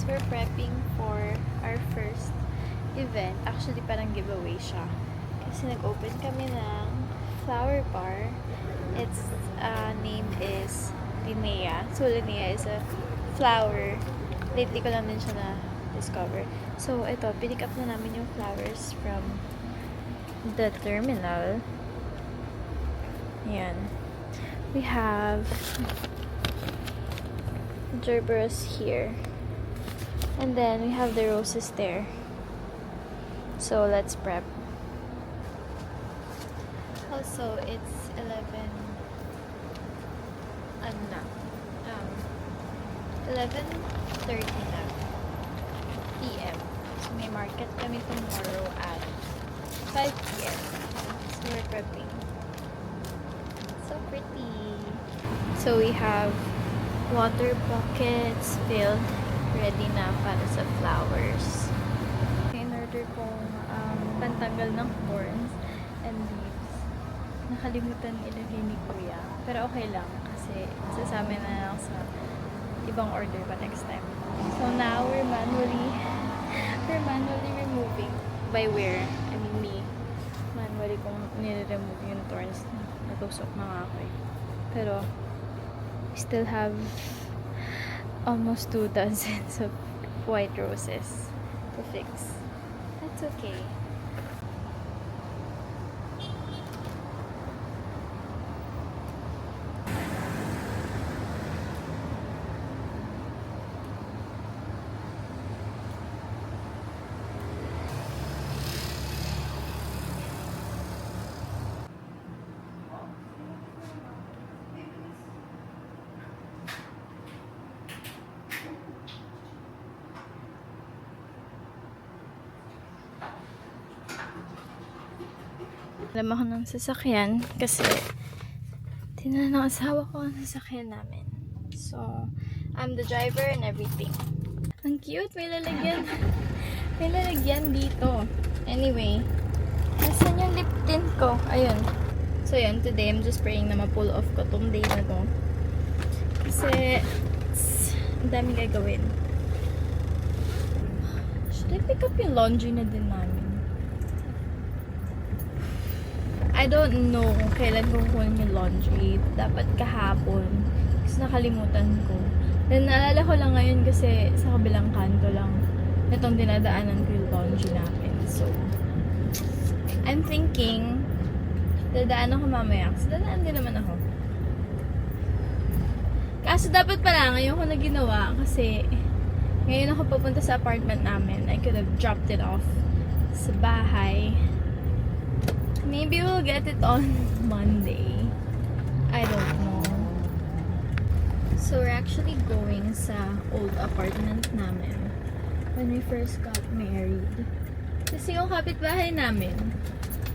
we're prepping for our first event. Actually, parang giveaway siya. Kasi nag-open kami ng flower bar. Its name is Linnea. So, Linnea is a flower. Lately ko lang din siya na-discover. So, ito, pinick up na namin yung flowers from the terminal. Ayan. We have gerberas here. And then, we have the roses there. So, let's prep. Also, it's 11:30 na PM. So, may market kami tomorrow at 5 PM. So, we're prepping. So pretty. So, we have water buckets filled, ready na para sa flowers. In-order kong pantanggal ng thorns and leaves. Nakalimutan ilagay ni Kuya. Pero okay lang kasi sasama na lang sa ibang order pa next time. So now we're manually removing by wear. I mean me. Manually kong nire-remove yung thorns na natusok na nga ako eh. Pero we still have almost 2 dozens of white roses to fix. That's okay. Alam ako ng sasakyan kasi tinanong ng asawa ko ang sasakyan namin. So, I'm the driver and everything. Ang cute! May lalagyan. May lalagyan dito. Anyway, nasan yung lip tint ko? Ayun. So, yun. Today, I'm just praying na ma-pull off ko tong day na to. Kasi, ang dami gagawin. Should I pick up yung laundry na din namin? I don't know kung kailan ko kukunin yung laundry. Dapat kahapon. Kasi nakalimutan ko. Then, naalala ko lang ngayon kasi sa kabilang kanto lang itong dinadaanan ko yung laundry namin. So, I'm thinking dadaan ako mamaya. Kasi dadaan din naman ako. Kaso dapat pala ngayon ko na ginawa kasi ngayon ako pupunta sa apartment namin. I could have dropped it off sa bahay. Maybe we'll get it on Monday. I don't know. So we're actually going sa old apartment namin when we first got married. Kasi yung kapitbahay namin,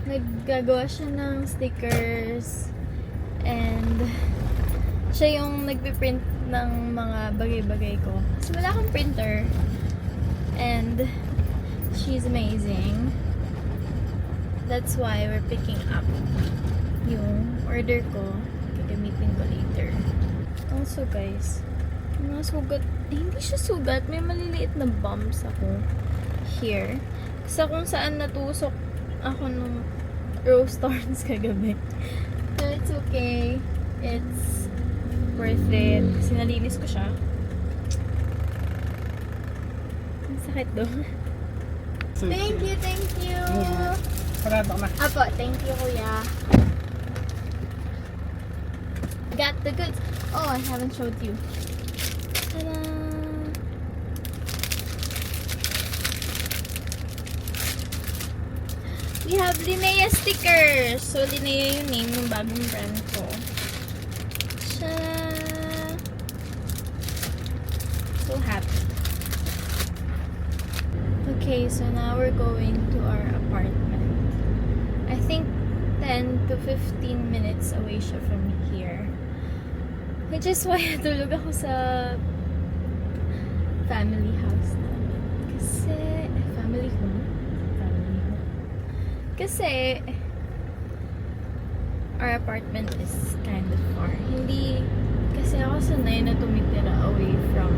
naggagawa siya ng stickers and siya yung nagpiprint ng mga bagay-bagay ko. Kasi wala akong printer and she's amazing. That's why we're picking up yung order ko. Gagamitin ko later. Also guys, yung mga sugat, hindi siya sugat. May maliliit na bumps ako here. Sa kung saan natusok ako nung rose thorns kagabi. So it's okay. It's worth it. Kasi nalinis ko siya. Ang sakit doon. Thank you, thank you. Parado na. Apo, thank you, kuya. Got the goods. Oh, I haven't showed you. Ta-da! We have Linnea stickers. So, Linnea yung name ng bagong brand ko. Ta-da! So happy. Okay, so now we're going to our apartment. I think 10 to 15 minutes away siya from here. Which is why natulog ako sa family house namin. Kasi, family home. Kasi, our apartment is kind of far. Hindi, kasi ako sanay na tumitira away from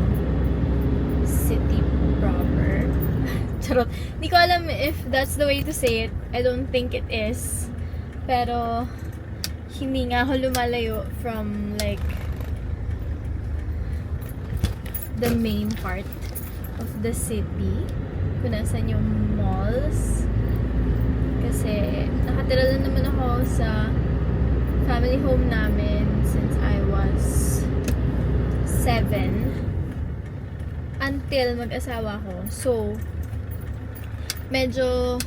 city proper. Charot. Hindi ko alam if that's the way to say it. I don't think it is. Pero, hindi nga ako lumalayo from like the main part of the city. Kung nasan yung malls. Kasi, nakatira lang naman ako sa family home namin since I was 7 until mag-asawa ko. So, medyo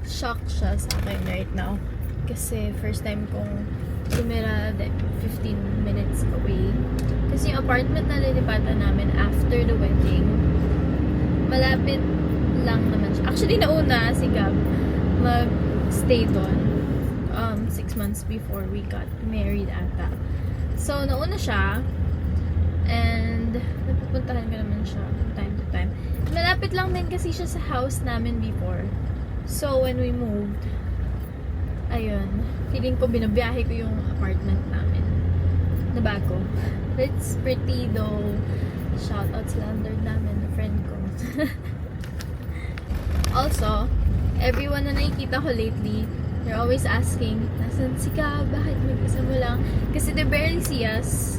shock siya sa akin right now. Kasi first time kong tumira 15 minutes away. Kasi yung apartment na lilipatan namin after the wedding, malapit lang naman siya. Actually, nauna si Gab mag-stay doon 6 months before we got married ata. So, nauna siya and napupuntahan ko naman siya from time to time. Malapit lang din kasi siya sa house namin before. So, when we moved, ayun, feeling ko binabiyahe ko yung apartment namin na bago. It's pretty though. Shout out sa landlord namin, na friend ko. Also, everyone na nakikita ko lately, they're always asking, nasan si Ka? Bakit mag-isa mo lang? Kasi they barely see us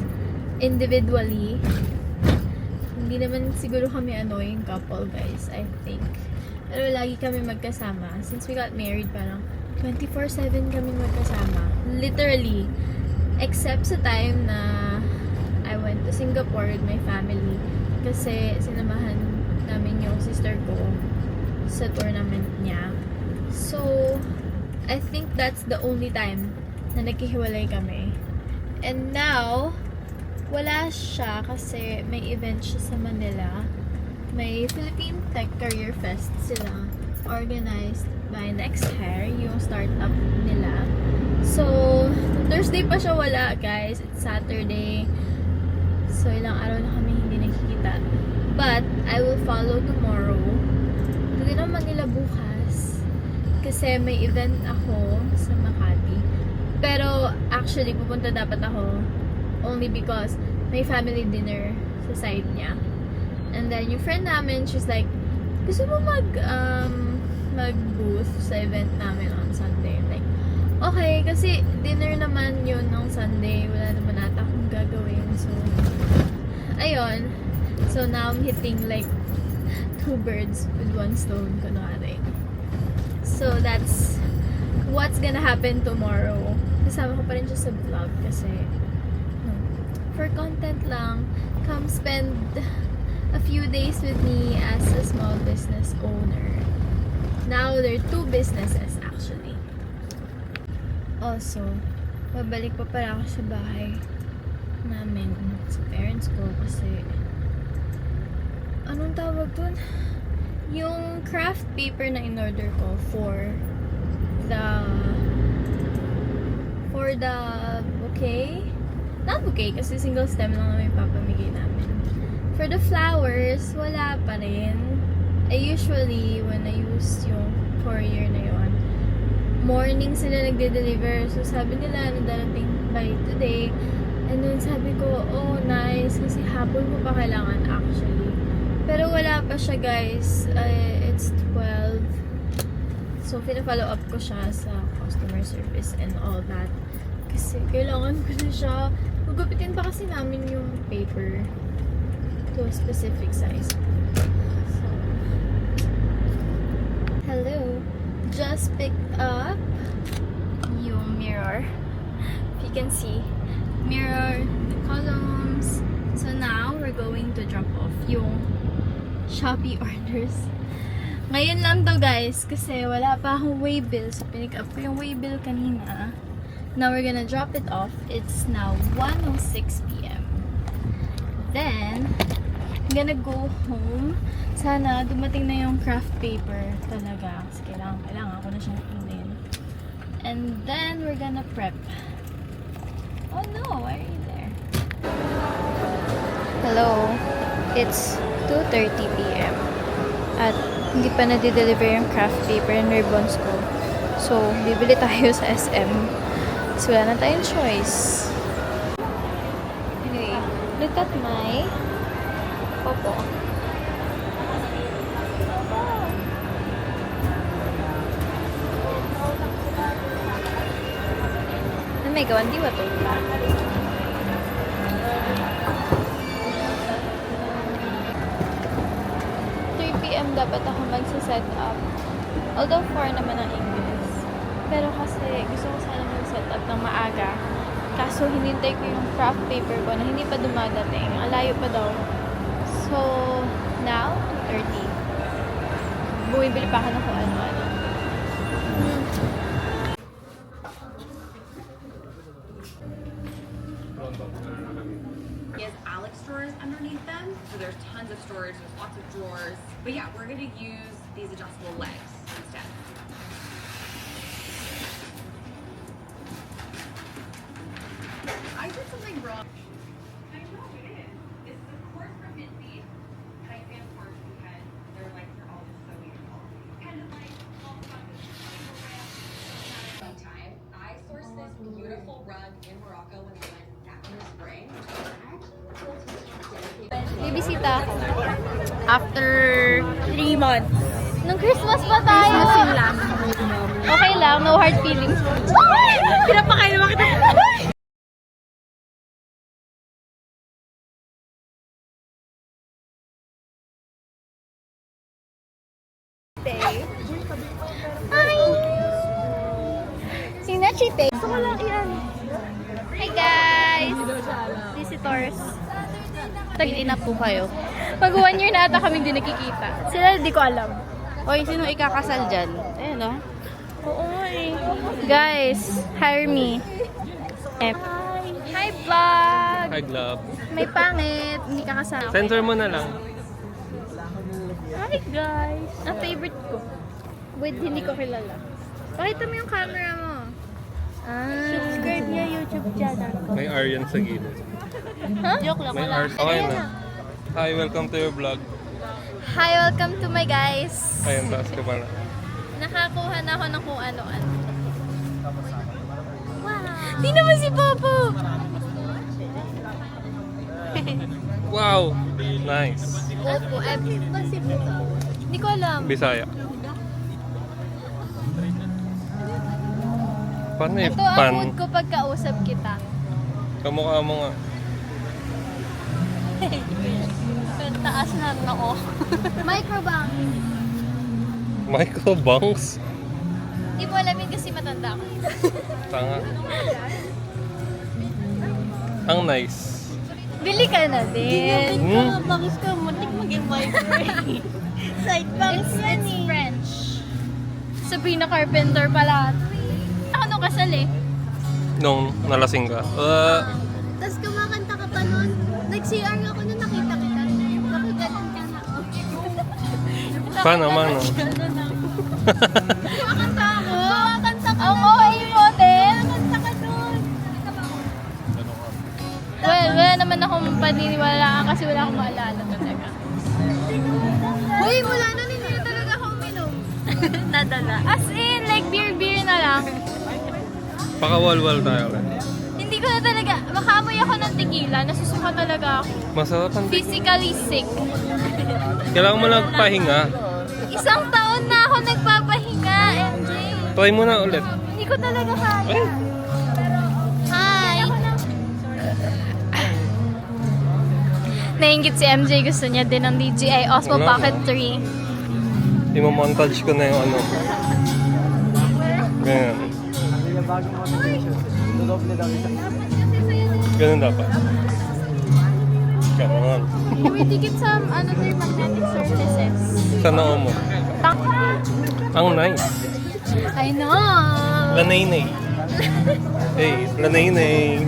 individually. Hindi naman siguro kami annoying couple, guys, I think. Pero lagi kami magkasama. Since we got married, parang 24/7 kami magkasama. Literally. Except sa time na I went to Singapore with my family. Kasi sinamahan namin yung sister ko sa tournament niya. So, I think that's the only time na naghihiwalay kami. And now, wala siya kasi may event siya sa Manila. May Philippine Tech Career Fest sila organized by NextHair, yung startup nila. So, Thursday pa siya wala, guys. It's Saturday. So, ilang araw na kami hindi nakikita. But, I will follow tomorrow. Hindi naman nila bukas. Kasi may event ako sa Makati. Pero, actually, pupunta dapat ako only because may family dinner sa side niya. And then, yung friend namin, she's like, gusto mo mag-booth sa event namin on Sunday? Like, okay, kasi dinner naman yun ng Sunday. Wala naman ata akong gagawin. So, ayun. So, now I'm hitting like 2 birds with 1 stone, kunwari. So, that's what's gonna happen tomorrow. Kasama ko pa rin siya sa vlog kasi for content lang, come spend a few days with me as a small business owner. Now, there are 2 businesses actually. Also, babalik pa pala ako sa bahay namin sa parents ko kasi anong tawag dun? Yung craft paper na in-order ko for the bouquet. Not bouquet kasi single stem lang naman yung papamigay namin. For the flowers, wala pa rin. I usually, when I use yung courier na yun, morning sila nagde-deliver. So, sabi nila na darating by today. And then, sabi ko, oh, nice. Kasi hapon mo pa kailangan actually. Pero wala pa siya, guys. It's 12. So, pina-follow up ko siya sa customer service and all that. Kasi kailangan ko na siya. Magupitin pa kasi namin yung paper to a specific size. So, hello. Just picked up yung mirror. If you can see, mirror, the columns. So now, we're going to drop off yung Shopee orders. Ngayon lang to, guys, kasi wala pa akong waybill. So, pinick up ko yung waybill kanina. Now, we're gonna drop it off. It's now 1:06 p.m. Then, I'm gonna go home. Sana dumating na yung craft paper talaga. Kasi kailangan ko na siyang kunin. And then, we're gonna prep. Oh no, why are you there? Hello. It's 2:30 p.m. At hindi pa na-deliver yung craft paper and ribbons ko. So, bibili tayo sa SM. So, wala na tayong choice. Anyway, look at my popo. may gawan, di ba to? 3 PM dapat ako magsa-set up. Although 4 naman ang English. Pero kasi gusto ko sana mag-set up ng maaga. Kaso hinintay ko yung craft paper ko na hindi pa dumadating. Ang layo pa daw. So, now, 2:30. Bumibili pa ako ng kung ano-ano. He has Alex drawers underneath them, so there's tons of storage, there's lots of drawers. But yeah, we're gonna use these adjustable legs instead. I did something wrong. I know it is. It's the course from Minty, and I say of course because they're like they're all just so beautiful. And like all about this time, I sourced this beautiful rug in Morocco when I went back in the spring. May bisita ako. After 3 months. Nung Christmas pa tayo. Okay lang, no hard feelings. Pinapakain naman kita. Hi! Sina Chite? Gusto ko lang yan. Hi guys! Visitors. Tagli na po kayo. Mag 1 year na ata kami din nakikita. Sila di ko alam. Oy, sino ikakasal dyan? Ayun, no? Oo nga eh. Guys, hire me. Hi vlog! Hi, Glove. May pangit. Hindi ka kasama. Censor mo na lang. Hi guys! Ang favorite ko. Wait, hindi ko kilala. Pakita mo yung camera mo. Subscribe niya YouTube channel ko. May Aryan sa gilid. Huh? Joke lang, May wala. Ars. Okay Ayan na. Hi, welcome to your vlog. Hi, welcome to my guys. Ayun, taas ka pala. Nakakuha na ako ng kung ano-ano. Wow! Di naman si Popo! Wow! Nice. Opo, hindi ko alam. Bisaya. Paano yung Ito ang pan? mood ko pagkausap kita. Kamukha mo nga. Taas na ako. Microbank. Microbanks? Hindi mo alamin kasi matanda ako. Tanga. Ang nice. Bili ka na din. Bakit ka muntik maging migrate? Side banks yan It's eh. French. Sabrina Carpenter pala. Ako nung kasal eh. Nung nalasing ka. Tapos kumakanta ka pa nun. Nag-CR ako nung nakita kita. Nakaganon ka na ako. Paano, mano? Kumakanta ako. Kumakanta ka Ang OA model. Kumakanta ka nun. Well, wala naman akong paniniwalaan kasi wala akong maalala talaga. Uy, wala na hindi na talaga ako uminom. Nadala. As in, like beer na lang. Pakawalwal tayo ulit. Hindi ko na talaga, makaamoy ako ng tequila, nasusuka talaga ako. Masarap ang Physically sick. Kailangan mo lang pahinga. 1 taon na ako nagpapahinga, MJ. Try mo na ulit. Hindi ko talaga kaya. Hi! Nainggit si MJ, gusto niya din ng DJI Osmo Wala Pocket na. 3. Imo-montage ko na yung ano. Ganyan. Ganun dapat. Ganun. May ticket sa another magnetic surfaces. Sa noo mo. Ang nice. I know! Lanaynay. Hey, lanaynay.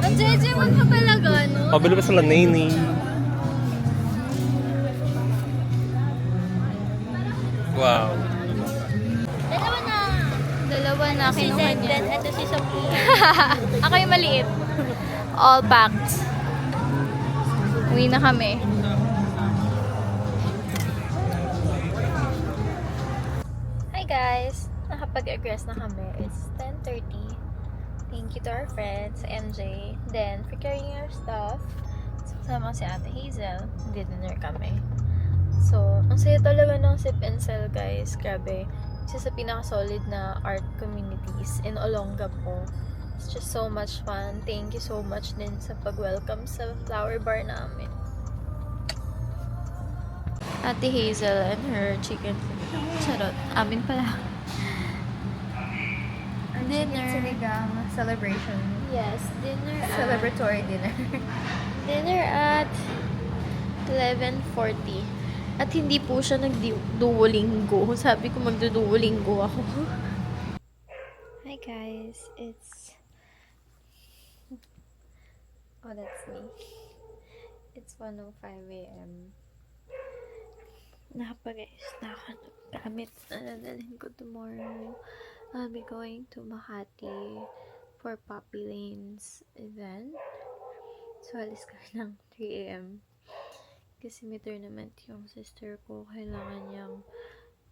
Ang JJ mo pa talaga, no? Pabili pa sa lanaynay. Wow. Dalawa na, kinuha niya. Ito si Sophie. Ako yung maliit. All packed. Uwi na kami. Hi guys! Nakapag-aggress na kami. It's 10:30. Thank you to our friends, MJ. Then, for carrying our stuff, sama si Ate Hazel. Dinner kami. So, ang saya talaga ng sip and sell guys. Grabe. isa sa pinaka-solid na art communities in Olongapo. It's just so much fun. Thank you so much din sa pag-welcome sa flower bar namin. Ate Hazel and her chicken. Charot. Amin pala. Dinner. Sinigang celebration. Yes, dinner at... Celebratory dinner. Dinner at 11:40. At hindi po siya nag-duolingo. Sabi ko magduduolingo ako. Hi guys, it's... Oh, that's me. It's 1:05 a.m. Nakapag-ayos na ako ng gamit na dadalhin ko tomorrow. I'll be going to Makati for Poppy Lane's event. So, alis kami ng 3 a.m. Kasi may tournament yung sister ko. Kailangan niyang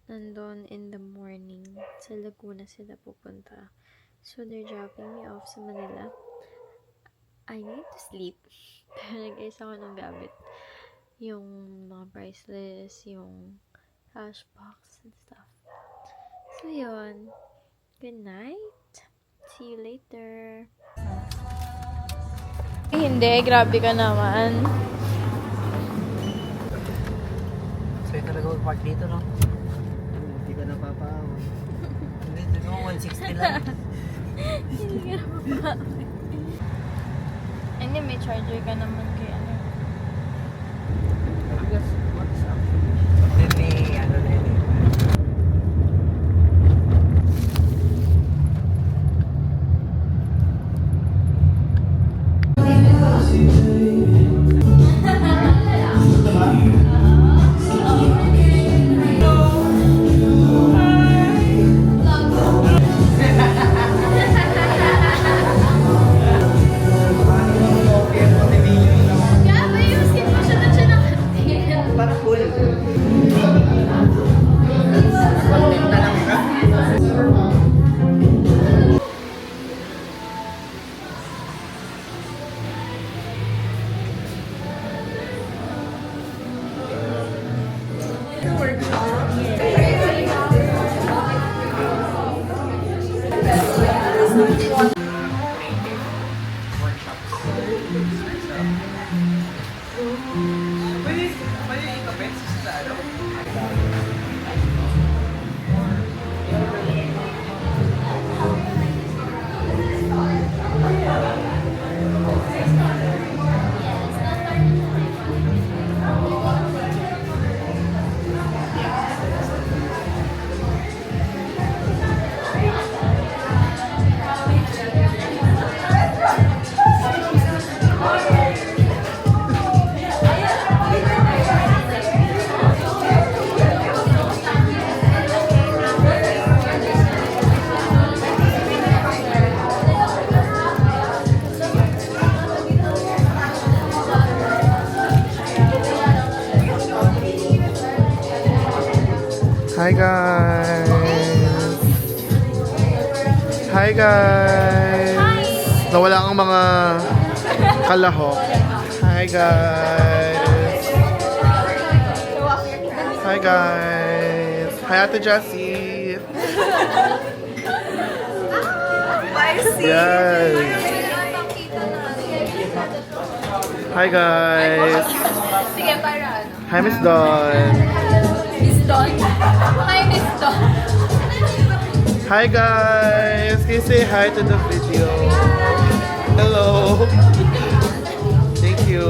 nandun in the morning. Sa Laguna sila pupunta. So, they're dropping me off sa Manila. I need to sleep. Pero nag-ayos ako ng gamit. Yung mga priceless, yung cash box and stuff. So, yun. Good night. See you later. Hindi, grabe ka naman. So, yung talaga mag-park dito, no? Hindi ka napapaawa. Hindi, no, 160 lang. Hindi ka naman. Hindi, may charger ka naman kay ano. I guess, what's up? Then may, ano na yun eh. Grabe, yung skin mo siya na siya nakatingin. Para cool. Content na lang ka. Pwede ikapit sa ano? Hi guys! Hi guys! Nawala ang mga kalahok. Hi guys! Hi guys! Hi Ate Jessie! Yes! Hi guys! Sige, para ano? Hi Miss Dawn! Miss Dawn. Hi, Miss Dawn. Hi guys! Can you say hi to the video? Hello! Thank you!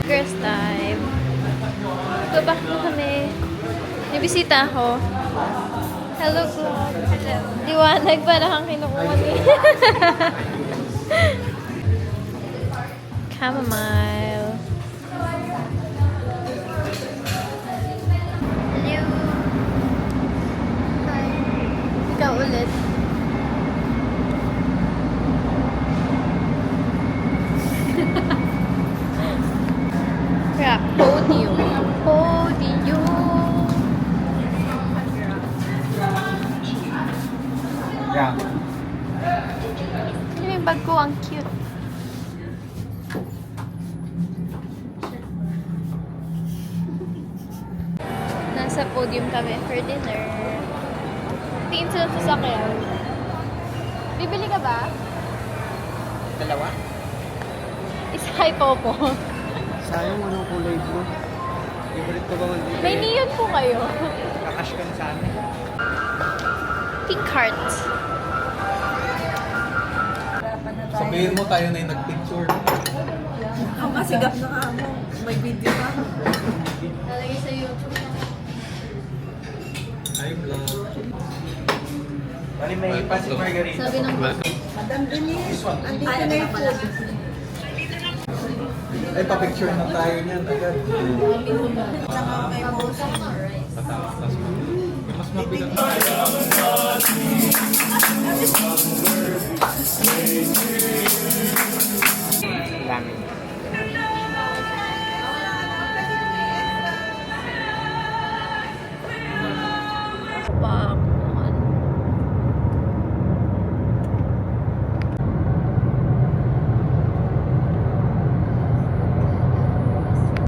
Girls time. Go back na kami. May bisita ako. Hello, vlog. Hello. Liwanag para kang kinukuha ni. Chamomile. Hello. Hi. Ikaw ulit. Crap. Podium. Podium. Yeah. Ano yung bag ko? Ang cute. nasa podium kami for dinner. Tingin sila sa sasakyan. Bibili ka ba? Dalawa? Isa kay Popo. Sayang anong kulay blue. Favorite ko ba man dito? May neon po kayo. Kakash ka na sa amin. Pink heart. Sabihin mo tayo na yung nagpicture. Nalagay sa YouTube. Hi, vlog. Bali may pancit margarita. Sabi ng Ay, pa-picture na tayo niyan agad. Patapos. Mas mabigat.